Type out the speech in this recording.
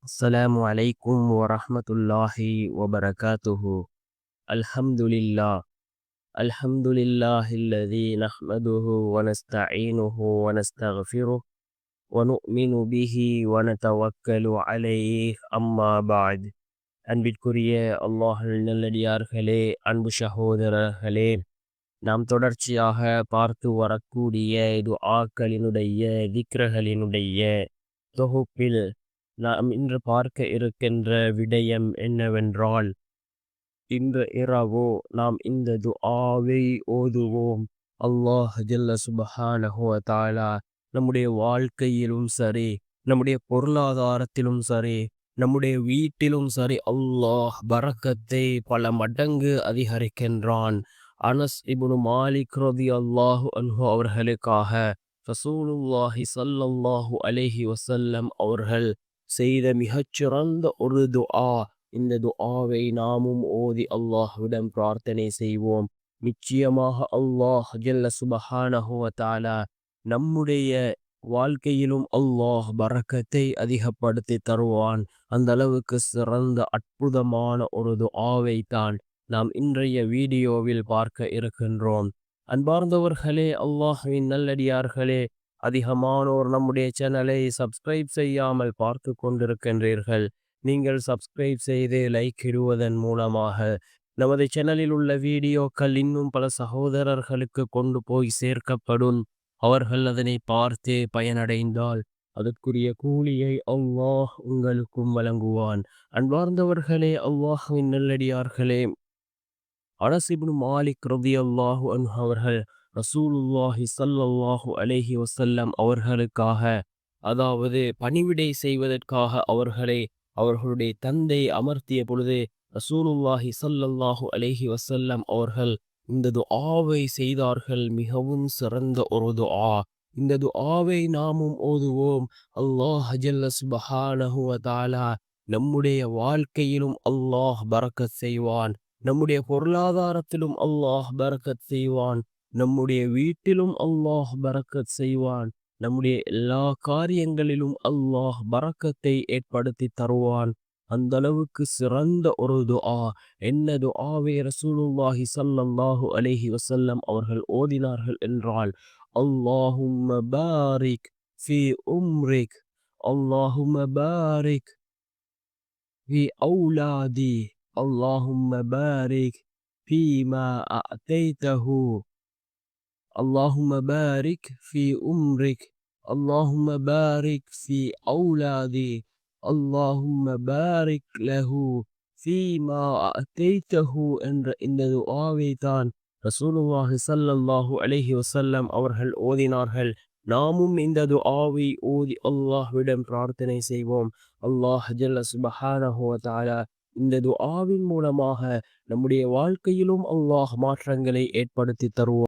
السلام عليكم ورحمة الله وبركاته. الحمد لله. الحمد لله الذي نحمده ونستعينه ونستغفره ونؤمن به ونتوكل عليه أما بعد. அன்பிற்குரிய அல்லாஹ்வின் நல்லடியார்களே, அன்பு சகோதரர்களே, நாம் தொடர்ச்சியாக பார்த்து வரக்கூடிய துஆக்களினுடைய திக்ருகளினுடைய தொகுப்பில் நாம் இன்று பார்க்க இருக்கின்ற விடயம் என்னவென்றால், இன்று இரவு நாம் இந்த துஆவை ஓதுவோம். அல்லாஹ் ஜல்ல சுப்ஹானஹு வ தஆலா நம்முடைய வாழ்க்கையிலும் சரி, நம்முடைய பொருளாதாரத்திலும் சரி, நம்முடைய வீட்டிலும் சரி, அல்லாஹ் பரக்கத்தை பல மடங்கு அதிகரிக்கின்றான். அனஸ் இப்னு மாலிக் ரலியல்லாஹு அன்ஹு அவர்களுக்காக ரசூலுல்லாஹி ஸல்லல்லாஹு அலைஹி வஸல்லம் அவர்கள் செய்த மிகச்சிறந்த ஒரு துஆ. இந்த துஆவை நாமும் ஓதி அல்லாஹ்விடம் பிரார்த்தனை செய்வோம். நிச்சயமாக அல்லாஹ் ஜல்ல சுப்ஹானஹு வ தஆலா நம்முடைய வாழ்க்கையிலும் அல்லாஹ் பரக்கத்தை அதிகப்படுத்தி தருவான். அந்த அளவுக்கு சிறந்த அற்புதமான ஒரு துஆவை தான் நாம் இன்றைய வீடியோவில் பார்க்க இருக்கின்றோம். அன்பார்ந்தவர்களே, அல்லாஹ்வின் நல்லடியார்களே, அதிகமானோர் நம்முடைய சேனலை சப்ஸ்கிரைப் செய்யாமல் பார்த்து கொண்டிருக்கின்றீர்கள். நீங்கள் சப்ஸ்கிரைப் செய்து லைக் இடுவதன் மூலமாக நமது சேனலில் உள்ள வீடியோக்கள் இன்னும் பல சகோதரர்களுக்கு கொண்டு போய் சேர்க்கப்படும். அவர்கள் அதனை பார்த்து பயனடைந்தால் அதற்குரிய கூலியை அல்லாஹ் உங்களுக்கும் வழங்குவான். அன்பார்ந்தவர்களே, அல்லாஹ்வின் நல்லடியார்களே, அனஸ் இப்னு மாலிக் ரலியல்லாஹு அன்ஹு அவர்கள் ரசூலுல்லாஹி ஸல்லல்லாஹு அலைஹி வஸல்லம் அவர்களுக்காக, அதாவது பணிவிடை செய்வதற்காக அவர்களுடைய தந்தை அமர்த்திய பொழுது ரசூலுல்லாஹி ஸல்லல்லாஹு அலைஹி வஸல்லம் அவர்கள் இந்த துஆவை செய்தார்கள். மிகவும் சிறந்த ஒரு துஆ. இந்த துஆவை நாமும் ஓதுவோம். அல்லாஹ் ஜல்ல சுப்ஹானஹு வ தஆலா நம்முடைய வாழ்க்கையிலும் அல்லாஹ் பரக்கத் செய்வான். நம்முடைய பொருளாதாரத்திலும் அல்லாஹ் பரக்கத் செய்வான். நம்முடைய வீட்டிலும் அல்லாஹ் பரக்கத் செய்வான். நம்முடைய எல்லா காரியங்களிலும் அல்லாஹ் பரக்கத்தை ஏற்படுத்தி தருவான். அந்த அளவுக்கு சிறந்த ஒரு துஆ. என்ன துஆவை ரசூலுல்லாஹி ஸல்லல்லாஹு அலைஹி வஸல்லம் அவர்கள் ஓதினார்கள் என்றால், அல்லாஹும்ம பாரிக் ஃபீ உம்ரிக், அல்லாஹும்ம பாரிக் ஃபீ அவுலாதி, அல்லாஹும்ம பாரிக் ஃபீமா அஅதைதஹு, اللهم بارك في أمرك، اللهم بارك في أولادي، اللهم بارك له فيما أعطيته என்ற இந்த துஆவை தான் ரசூலுல்லாஹி ஸல்லல்லாஹு அலைஹி வஸல்லம் அவர்கள் ஓதினார்கள். நாமும் இந்த துஆவை ஓதி அல்லாஹ்விடம் பிரார்த்தனை செய்வோம். அல்லாஹ் ஜல்ல சுப்ஹானஹு வ தஆலா இந்த துஆவின் மூலமாக நம்முடைய வாழ்க்கையிலும் அல்லாஹ் மாற்றங்களை ஏற்படுத்தி தருவான்.